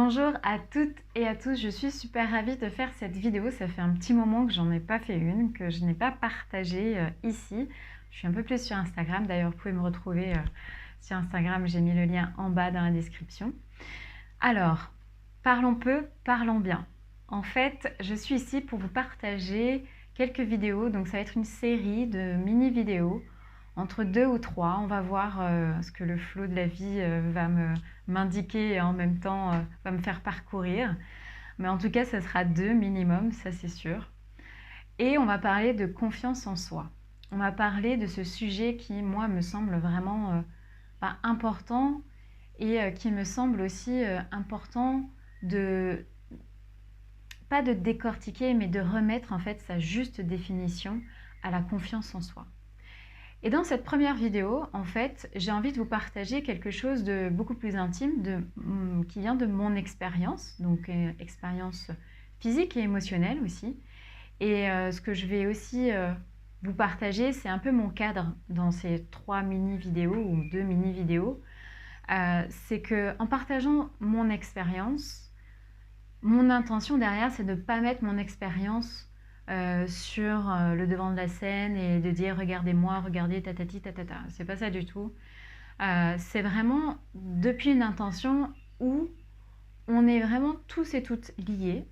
Bonjour à toutes et à tous, je suis super ravie de faire cette vidéo. Ça fait un petit moment que j'en ai pas fait une, que je n'ai pas partagée ici. Je suis un peu plus sur Instagram, d'ailleurs vous pouvez me retrouver sur Instagram, j'ai mis le lien en bas dans la description. Alors, parlons peu, parlons bien. En fait, je suis ici pour vous partager quelques vidéos, donc ça va être une série de mini-vidéos, entre 2 ou 3. On va voir ce que le flot de la vie va m'indiquer et en même temps va me faire parcourir. Mais en tout cas, ça sera 2 minimum, ça c'est sûr. Et on va parler de confiance en soi. On va parler de ce sujet qui, moi, me semble vraiment important et qui me semble aussi important de, pas de décortiquer, mais de remettre en fait sa juste définition à la confiance en soi. Et dans cette première vidéo, en fait, j'ai envie de vous partager quelque chose de beaucoup plus intime, qui vient de mon expérience, donc expérience physique et émotionnelle aussi. Et ce que je vais aussi vous partager, c'est un peu mon cadre dans ces 3 mini-vidéos ou 2 mini-vidéos. C'est qu'en partageant mon expérience, mon intention derrière, c'est de ne pas mettre mon expérience sur le devant de la scène et de dire regardez-moi, regardez tatati tatata. C'est pas ça du tout. C'est vraiment depuis une intention où on est vraiment tous et toutes liés.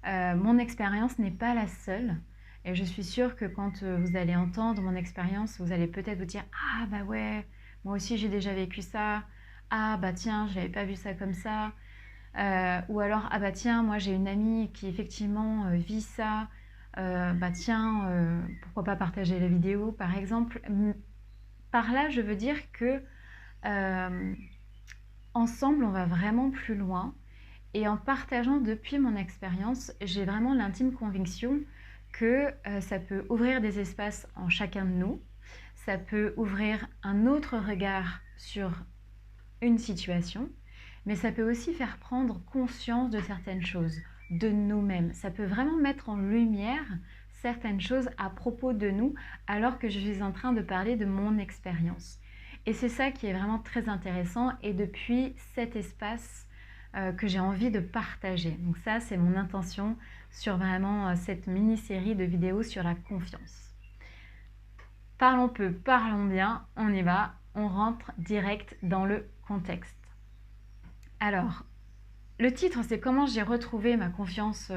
Mon expérience n'est pas la seule. Et je suis sûre que quand vous allez entendre mon expérience, vous allez peut-être vous dire « Ah bah ouais, moi aussi j'ai déjà vécu ça. Ah bah tiens, je n'avais pas vu ça comme ça. » Ou alors « Ah bah tiens, moi j'ai une amie qui effectivement vit ça. Bah tiens, pourquoi pas partager la vidéo par exemple. » Par là, je veux dire que ensemble, on va vraiment plus loin. Et en partageant depuis mon expérience, j'ai vraiment l'intime conviction que ça peut ouvrir des espaces en chacun de nous, ça peut ouvrir un autre regard sur une situation, mais ça peut aussi faire prendre conscience de certaines choses, de nous-mêmes. Ça peut vraiment mettre en lumière certaines choses à propos de nous, alors que je suis en train de parler de mon expérience. Et c'est ça qui est vraiment très intéressant, et depuis cet espace que j'ai envie de partager. Donc ça, c'est mon intention sur vraiment cette mini-série de vidéos sur la confiance. Parlons peu, parlons bien, on y va, on rentre direct dans le contexte. Alors, le titre, c'est comment j'ai retrouvé ma confiance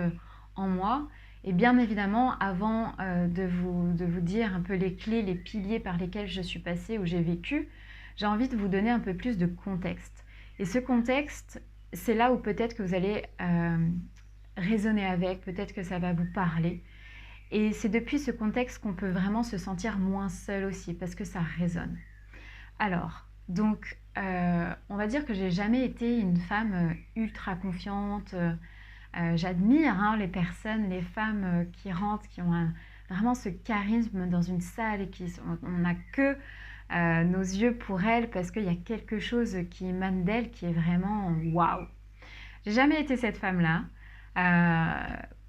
en moi. Et bien évidemment, avant de vous dire un peu les clés, les piliers par lesquels je suis passée, où j'ai vécu, j'ai envie de vous donner un peu plus de contexte. Et ce contexte, c'est là où peut-être que vous allez raisonner avec, peut-être que ça va vous parler. Et c'est depuis ce contexte qu'on peut vraiment se sentir moins seul aussi, parce que ça résonne. Alors, donc, on va dire que j'ai jamais été une femme ultra confiante. J'admire les personnes, les femmes qui rentrent, qui ont vraiment ce charisme dans une salle et on n'a que nos yeux pour elles parce qu'il y a quelque chose qui émane d'elles qui est vraiment waouh. J'ai jamais été cette femme-là.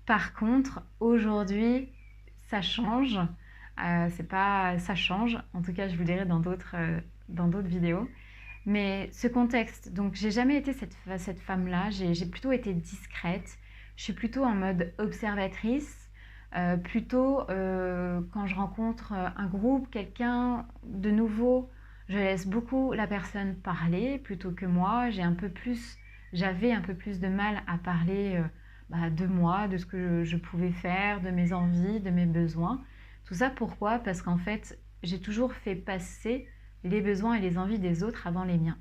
Par contre, aujourd'hui, ça change. Ça change. En tout cas, je vous le dirai dans d'autres vidéos. Mais ce contexte, donc j'ai jamais été cette femme-là. J'ai plutôt été discrète. Je suis plutôt en mode observatrice. Plutôt quand je rencontre un groupe, quelqu'un de nouveau, je laisse beaucoup la personne parler plutôt que moi. J'avais un peu plus de mal à parler de moi, de ce que je pouvais faire, de mes envies, de mes besoins. Tout ça pourquoi? Parce qu'en fait, j'ai toujours fait passer les besoins et les envies des autres avant les miens.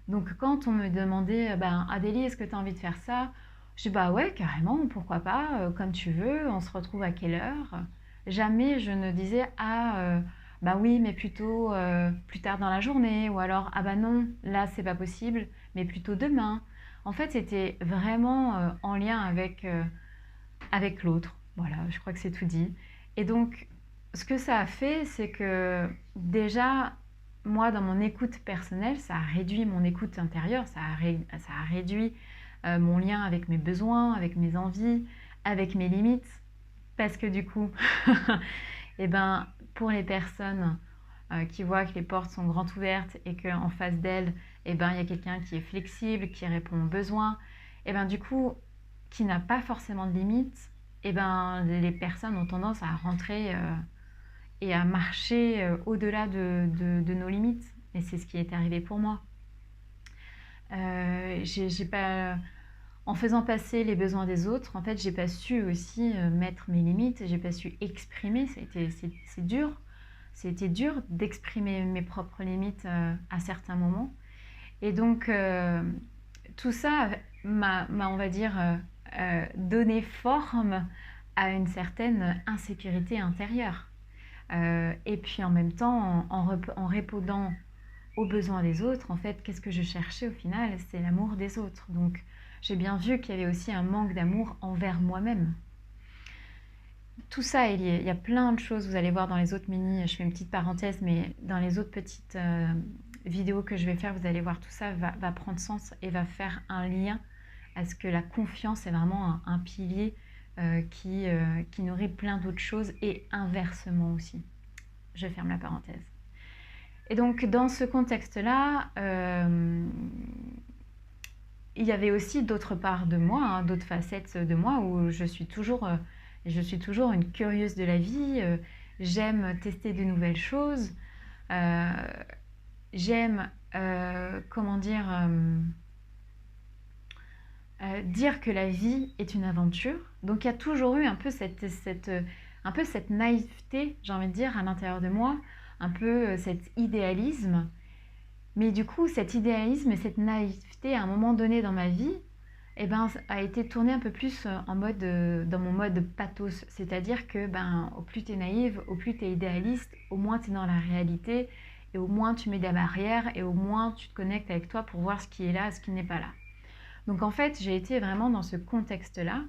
Donc quand on me demandait Adélie, est-ce que tu as envie de faire ça? Je dis bah ouais, carrément, pourquoi pas, comme tu veux, on se retrouve à quelle heure? Jamais je ne disais bah oui, mais plutôt plus tard dans la journée, ou alors ah bah non, là c'est pas possible, mais plutôt demain. En fait, c'était vraiment en lien avec l'autre. Voilà, je crois que c'est tout dit. Et donc, ce que ça a fait, c'est que déjà, moi, dans mon écoute personnelle, ça a réduit mon écoute intérieure, ça a réduit mon lien avec mes besoins, avec mes envies, avec mes limites. Parce que du coup, et pour les personnes qui voient que les portes sont grandes ouvertes et qu'en face d'elles, il y a quelqu'un qui est flexible, qui répond aux besoins, et ben du coup, qui n'a pas forcément de limites, et ben les personnes ont tendance à rentrer et à marcher au-delà de nos limites. Et c'est ce qui est arrivé pour moi. J'ai pas, en faisant passer les besoins des autres, en fait, j'ai pas su aussi mettre mes limites, j'ai pas su exprimer. C'est dur. C'était dur d'exprimer mes propres limites à certains moments. Et donc, tout ça on va dire, donné forme à une certaine insécurité intérieure. Et puis en même temps, en répondant aux besoins des autres, en fait, qu'est-ce que je cherchais au final? C'est l'amour des autres. Donc, j'ai bien vu qu'il y avait aussi un manque d'amour envers moi-même. Tout ça est lié. Il y a plein de choses, vous allez voir dans les autres mini, je fais une petite parenthèse, mais dans les autres petites vidéos que je vais faire, vous allez voir tout ça va prendre sens et va faire un lien à ce que la confiance est vraiment un pilier qui nourrit plein d'autres choses et inversement aussi. Je ferme la parenthèse. Et donc dans ce contexte-là, il y avait aussi d'autres parts de moi, hein, d'autres facettes de moi où je suis toujours une curieuse de la vie. J'aime tester de nouvelles choses. J'aime, comment dire que la vie est une aventure. Donc il y a toujours eu un peu cette naïveté, j'ai envie de dire, à l'intérieur de moi, un peu cet idéalisme. Mais du coup, cet idéalisme et cette naïveté, à un moment donné dans ma vie, eh ben, a été tourné un peu plus dans mon mode pathos. C'est-à-dire que au plus tu es naïve, au plus tu es idéaliste, au moins tu es dans la réalité, et au moins tu mets des barrières, et au moins tu te connectes avec toi pour voir ce qui est là, ce qui n'est pas là. Donc en fait, j'ai été vraiment dans ce contexte-là.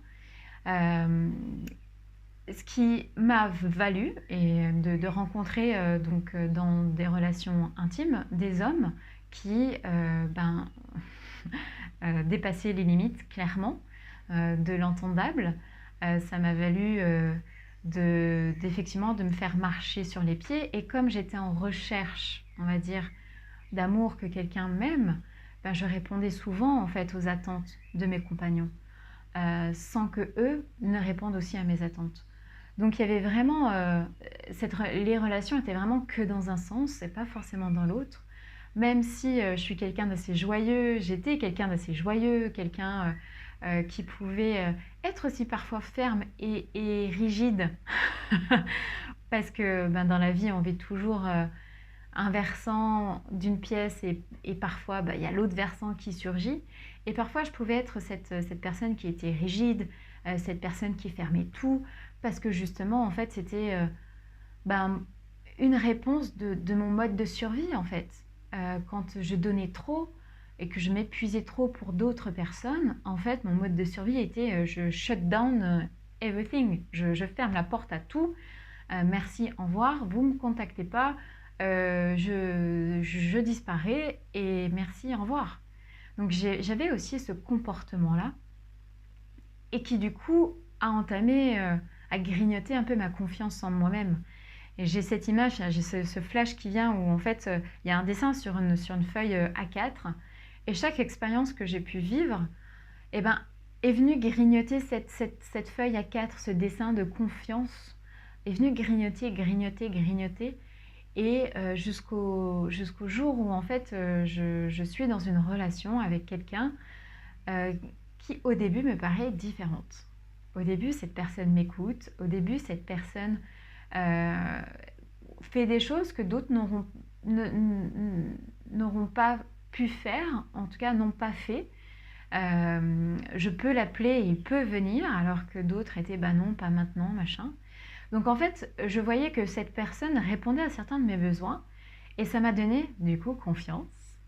Ce qui m'a valu de rencontrer dans des relations intimes des hommes qui dépassaient les limites clairement de l'entendable. Ça m'a valu effectivement de me faire marcher sur les pieds, et comme j'étais en recherche, on va dire, d'amour, que quelqu'un m'aime, je répondais souvent en fait aux attentes de mes compagnons sans que eux ne répondent aussi à mes attentes. Donc il y avait vraiment les relations étaient vraiment que dans un sens et pas forcément dans l'autre. Même si je suis quelqu'un d'assez joyeux, j'étais quelqu'un d'assez joyeux, quelqu'un qui pouvait être aussi parfois ferme et rigide, parce que dans la vie on vit toujours un versant d'une pièce, et parfois il y a l'autre versant qui surgit. Et parfois je pouvais être cette personne qui était rigide, cette personne qui fermait tout, parce que justement en fait c'était une réponse de mon mode de survie en fait. Quand je donnais trop et que je m'épuisais trop pour d'autres personnes, en fait mon mode de survie était je shut down everything, je ferme la porte à tout, merci, au revoir, vous ne me contactez pas, je disparais et merci, au revoir. Donc j'avais aussi ce comportement-là, et qui du coup a entamé, a grignoté un peu ma confiance en moi-même. Et j'ai cette image, j'ai ce flash qui vient où en fait il y a un dessin sur une feuille A4, et chaque expérience que j'ai pu vivre est venue grignoter cette feuille A4, ce dessin de confiance est venu grignoter, grignoter, grignoter, et jusqu'au jour où en fait je suis dans une relation avec quelqu'un qui au début me paraît différente. Au début cette personne m'écoute, au début cette personne fait des choses que d'autres n'auront pas pu faire, en tout cas n'ont pas fait. Je peux l'appeler et il peut venir, alors que d'autres étaient non, pas maintenant, machin. Donc en fait, je voyais que cette personne répondait à certains de mes besoins, et ça m'a donné du coup confiance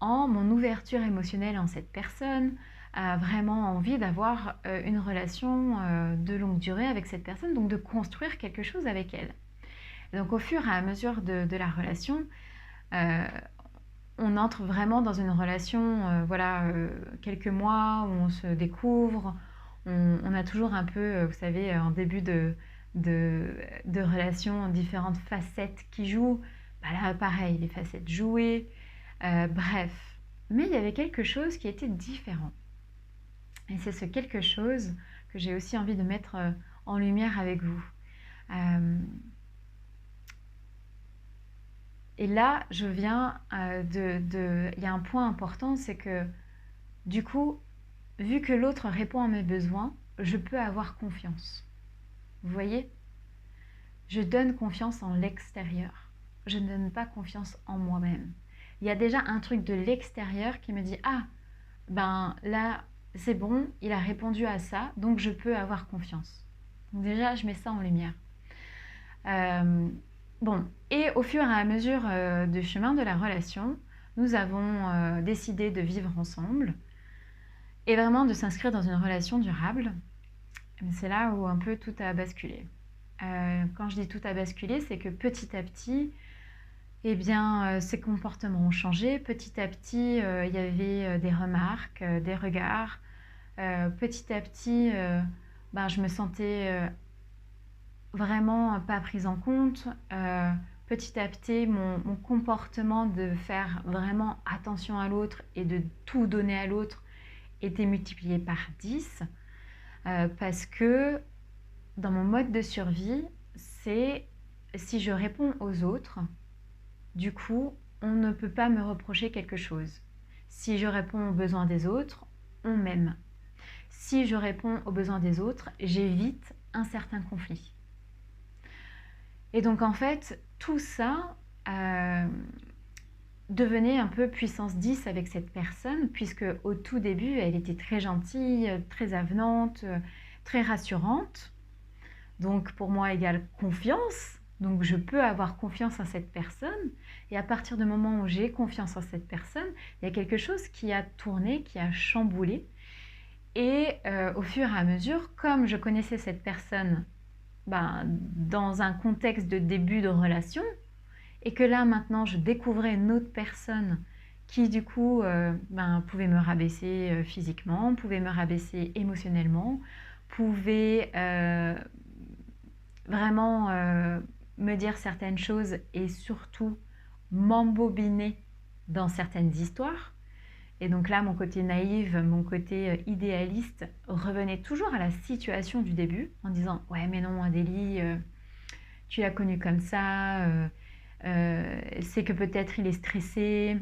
en mon ouverture émotionnelle en cette personne, vraiment envie d'avoir une relation de longue durée avec cette personne, donc de construire quelque chose avec elle. Et donc au fur et à mesure de la relation, on entre vraiment dans une relation, quelques mois où on se découvre, on a toujours un peu, vous savez, en début de relation, différentes facettes qui jouent. Là, pareil, les facettes jouées, bref. Mais il y avait quelque chose qui était différent. Et c'est ce quelque chose que j'ai aussi envie de mettre en lumière avec vous. Et là, je viens il y a un point important, c'est que du coup, vu que l'autre répond à mes besoins, je peux avoir confiance. Vous voyez? Je donne confiance en l'extérieur. Je ne donne pas confiance en moi-même. Il y a déjà un truc de l'extérieur qui me dit « Ah, ben là, c'est bon, il a répondu à ça, donc je peux avoir confiance. » Donc déjà, je mets ça en lumière. Bon, et au fur et à mesure du chemin de la relation, nous avons décidé de vivre ensemble et vraiment de s'inscrire dans une relation durable. C'est là où un peu tout a basculé. Quand je dis tout a basculé, c'est que petit à petit, eh bien, ses comportements ont changé. Petit à petit, il y avait des remarques, des regards. Petit à petit, ben, je me sentais vraiment pas prise en compte. Petit à petit, mon comportement de faire vraiment attention à l'autre et de tout donner à l'autre était multiplié par 10 parce que dans mon mode de survie, c'est si je réponds aux autres, du coup, on ne peut pas me reprocher quelque chose. Si je réponds aux besoins des autres, on m'aime. Si je réponds aux besoins des autres, j'évite un certain conflit. Et donc en fait, tout ça devenait un peu puissance 10 avec cette personne, puisque au tout début, elle était très gentille, très avenante, très rassurante. Donc pour moi égale confiance. Donc je peux avoir confiance en cette personne. Et à partir du moment où j'ai confiance en cette personne, il y a quelque chose qui a tourné, qui a chamboulé. Et au fur et à mesure, comme je connaissais cette personne dans un contexte de début de relation, et que là maintenant je découvrais une autre personne qui du coup pouvait me rabaisser physiquement, pouvait me rabaisser émotionnellement, pouvait vraiment me dire certaines choses et surtout m'embobiner dans certaines histoires. Et donc là, mon côté naïf, mon côté idéaliste revenait toujours à la situation du début en disant « Ouais, mais non, Adélie, tu l'as connu comme ça, c'est que peut-être il est stressé,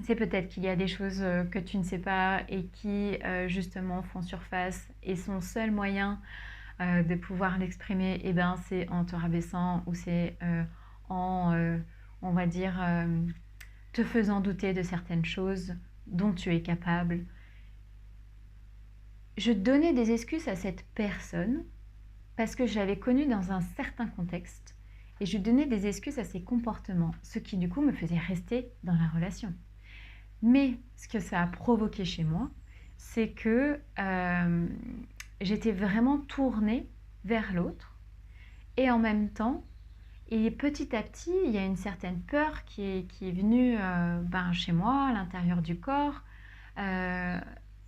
c'est peut-être qu'il y a des choses que tu ne sais pas et qui justement font surface et son seul moyen de pouvoir l'exprimer, eh ben, c'est en te rabaissant ou c'est on va dire, te faisant douter de certaines choses dont tu es capable. » Je donnais des excuses à cette personne parce que je l'avais connue dans un certain contexte et je donnais des excuses à ses comportements, ce qui du coup me faisait rester dans la relation. Mais ce que ça a provoqué chez moi, c'est que j'étais vraiment tournée vers l'autre et en même temps, et petit à petit, il y a une certaine peur qui est venue chez moi, à l'intérieur du corps,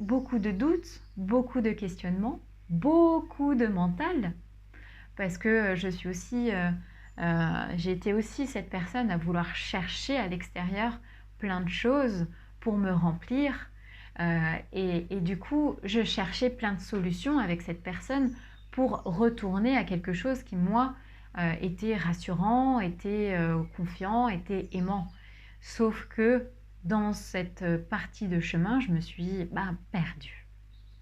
beaucoup de doutes, beaucoup de questionnements, beaucoup de mental, parce que je suis aussi, j'ai été aussi cette personne à vouloir chercher à l'extérieur plein de choses pour me remplir. Et du coup, je cherchais plein de solutions avec cette personne pour retourner à quelque chose qui, moi, était rassurant, était confiant, était aimant. Sauf que dans cette partie de chemin, je me suis perdue.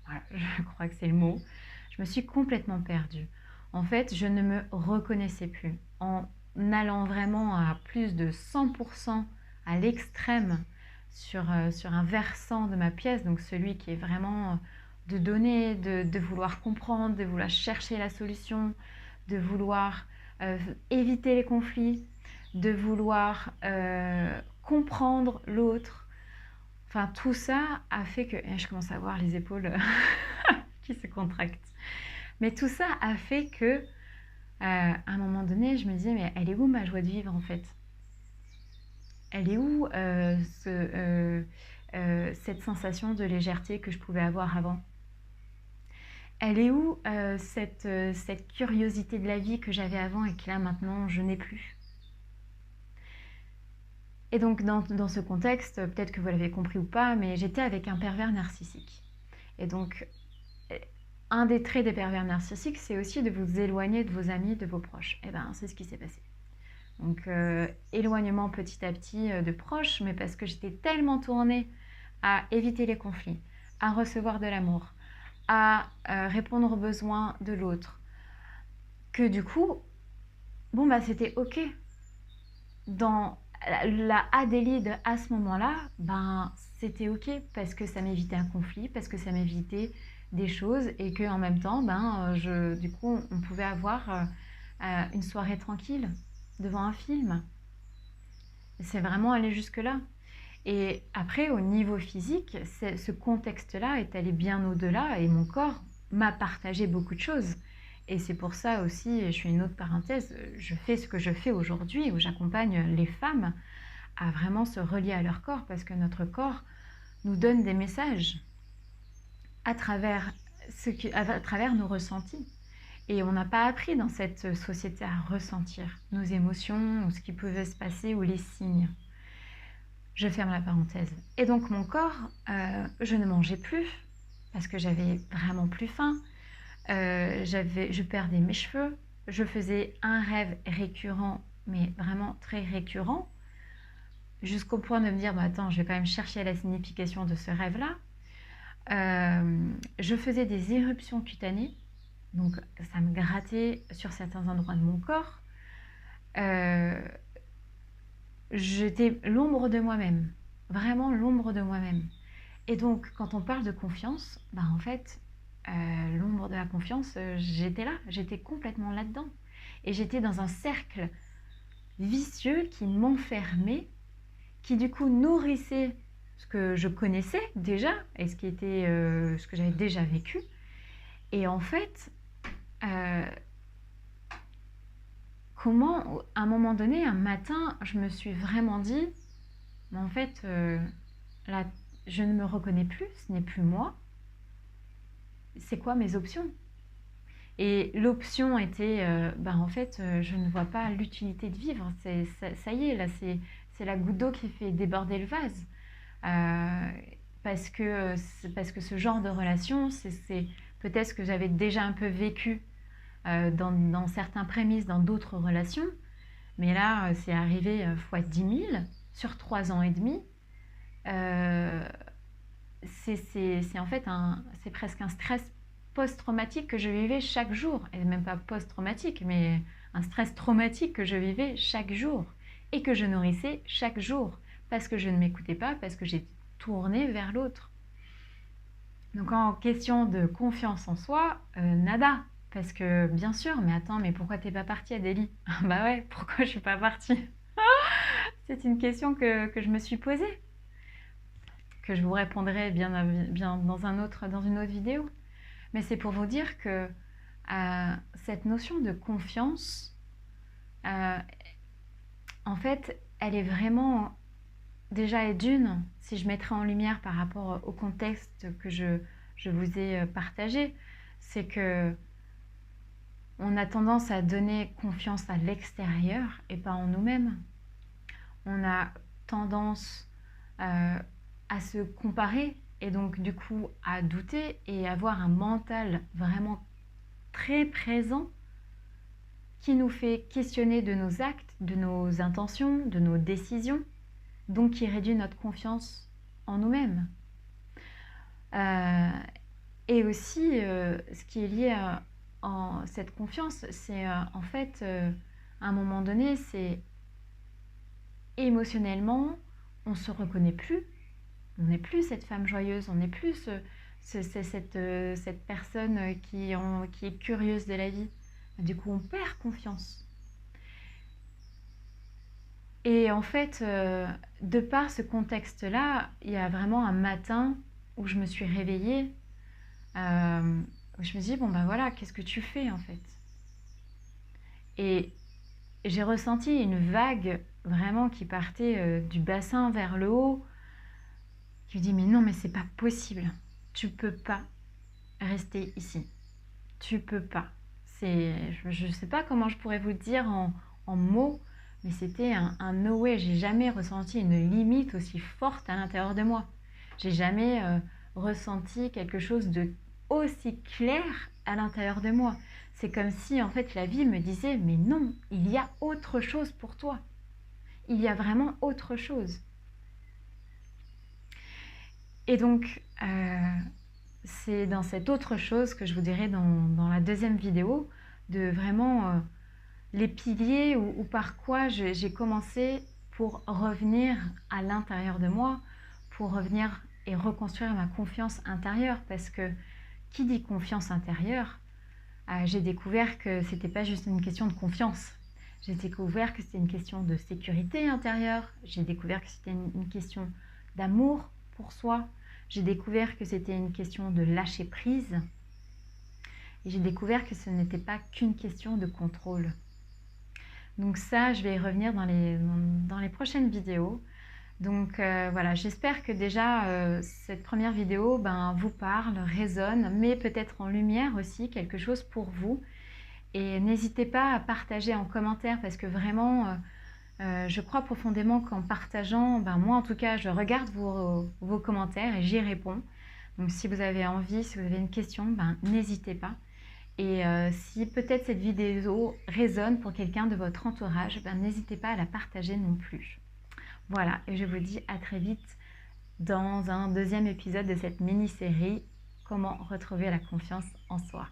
Voilà, je crois que c'est le mot. Je me suis complètement perdue. En fait, je ne me reconnaissais plus. En allant vraiment à plus de 100% à l'extrême sur un versant de ma pièce, donc celui qui est vraiment de donner, de vouloir comprendre, de vouloir chercher la solution, de vouloir éviter les conflits, de vouloir comprendre l'autre. Enfin, tout ça a fait que... Je commence à voir les épaules qui se contractent. Mais tout ça a fait que, à un moment donné, je me disais, mais elle est où ma joie de vivre en fait? Elle est où cette sensation de légèreté que je pouvais avoir avant? Elle est où cette curiosité de la vie que j'avais avant et que là maintenant je n'ai plus? Et donc dans ce contexte, peut-être que vous l'avez compris ou pas, mais j'étais avec un pervers narcissique. Et donc, un des traits des pervers narcissiques, c'est aussi de vous éloigner de vos amis, de vos proches. Et ben, c'est ce qui s'est passé. Donc, éloignement petit à petit de proches, mais parce que j'étais tellement tournée à éviter les conflits, à recevoir de l'amour, à répondre aux besoins de l'autre, que du coup, bon, bah, c'était OK. Dans la Adélide à ce moment-là, ben, c'était OK parce que ça m'évitait un conflit, parce que ça m'évitait des choses et que en même temps, ben, du coup, on pouvait avoir une soirée tranquille devant un film. C'est vraiment allé jusque-là. Et après, au niveau physique, ce contexte-là est allé bien au-delà et mon corps m'a partagé beaucoup de choses. Et c'est pour ça aussi, je fais une autre parenthèse, je fais ce que je fais aujourd'hui où j'accompagne les femmes à vraiment se relier à leur corps parce que notre corps nous donne des messages à travers, à travers nos ressentis. Et on n'a pas appris dans cette société à ressentir nos émotions ou ce qui pouvait se passer ou les signes. Je ferme la parenthèse. Et donc mon corps, je ne mangeais plus parce que j'avais vraiment plus faim. Je perdais mes cheveux. Je faisais un rêve récurrent, mais vraiment très récurrent, jusqu'au point de me dire, bah, attends, je vais quand même chercher la signification de ce rêve-là. Je faisais des éruptions cutanées, donc ça me grattait sur certains endroits de mon corps. J'étais l'ombre de moi-même, vraiment l'ombre de moi-même. Et donc, quand on parle de confiance, bah en fait, l'ombre de la confiance, j'étais là, j'étais complètement là-dedans. Et j'étais dans un cercle vicieux qui m'enfermait, qui du coup nourrissait ce que je connaissais déjà et ce qui était ce que j'avais déjà vécu. Et en fait, comment, à un moment donné, un matin, je me suis vraiment dit, mais en fait, là, je ne me reconnais plus, ce n'est plus moi. C'est quoi mes options? Et l'option était, en fait, je ne vois pas l'utilité de vivre. Ça y est, là, c'est la goutte d'eau qui fait déborder le vase. Parce que ce genre de relation, c'est peut-être ce que j'avais déjà un peu vécu dans certains prémices, dans d'autres relations. Mais là, c'est arrivé fois 10 000 sur 3 ans et demi. C'est en fait c'est presque un stress post-traumatique que je vivais chaque jour. Et même pas post-traumatique, mais un stress traumatique que je vivais chaque jour. Et que je nourrissais chaque jour. Parce que je ne m'écoutais pas, parce que j'ai tourné vers l'autre. Donc en question de confiance en soi, nada. Parce que bien sûr, mais attends, mais pourquoi t'es pas partie, Adélie? Bah ouais, pourquoi je suis pas partie? C'est une question que je me suis posée, que je vous répondrai bien dans une autre vidéo. Mais c'est pour vous dire que cette notion de confiance, en fait, elle est vraiment déjà et d'une, si je mettrais en lumière par rapport au contexte que je vous ai partagé, c'est que on a tendance à donner confiance à l'extérieur et pas en nous-mêmes. On a tendance à se comparer et donc du coup à douter et avoir un mental vraiment très présent qui nous fait questionner de nos actes, de nos intentions, de nos décisions, donc qui réduit notre confiance en nous-mêmes. Et aussi, ce qui est lié à cette confiance, c'est en fait, à un moment donné, c'est émotionnellement, on ne se reconnaît plus. On n'est plus cette femme joyeuse, on n'est plus cette personne qui est curieuse de la vie. Du coup, on perd confiance. Et en fait, de par ce contexte-là, il y a vraiment un matin où je me suis réveillée, où je me suis dit, bon ben voilà, qu'est-ce que tu fais en fait? Et j'ai ressenti une vague vraiment qui partait du bassin vers le haut, qui me dit, mais non, mais c'est pas possible, tu peux pas rester ici, tu peux pas. Je sais pas comment je pourrais vous le dire en mots, mais c'était un no way. J'ai jamais ressenti une limite aussi forte à l'intérieur de moi. J'ai jamais ressenti quelque chose de aussi clair à l'intérieur de moi. C'est comme si en fait la vie me disait mais non, il y a autre chose pour toi. Il y a vraiment autre chose. Et donc c'est dans cette autre chose que je vous dirai dans la deuxième vidéo, de vraiment les piliers ou par quoi j'ai commencé pour revenir à l'intérieur de moi, pour revenir et reconstruire ma confiance intérieure. Parce que qui dit confiance intérieure, j'ai découvert que c'était pas juste une question de confiance. J'ai découvert que c'était une question de sécurité intérieure. J'ai découvert que c'était une question d'amour pour soi. J'ai découvert que c'était une question de lâcher prise. Et j'ai découvert que ce n'était pas qu'une question de contrôle. Donc ça, je vais y revenir dans les prochaines vidéos. Donc voilà, j'espère que déjà cette première vidéo vous parle, résonne, met peut-être en lumière aussi quelque chose pour vous. Et n'hésitez pas à partager en commentaire parce que vraiment, je crois profondément qu'en partageant, moi en tout cas, je regarde vos commentaires et j'y réponds. Donc si vous avez envie, si vous avez une question, n'hésitez pas. Et si peut-être cette vidéo résonne pour quelqu'un de votre entourage, n'hésitez pas à la partager non plus. Voilà, et je vous dis à très vite dans un deuxième épisode de cette mini-série « Comment retrouver la confiance en soi ».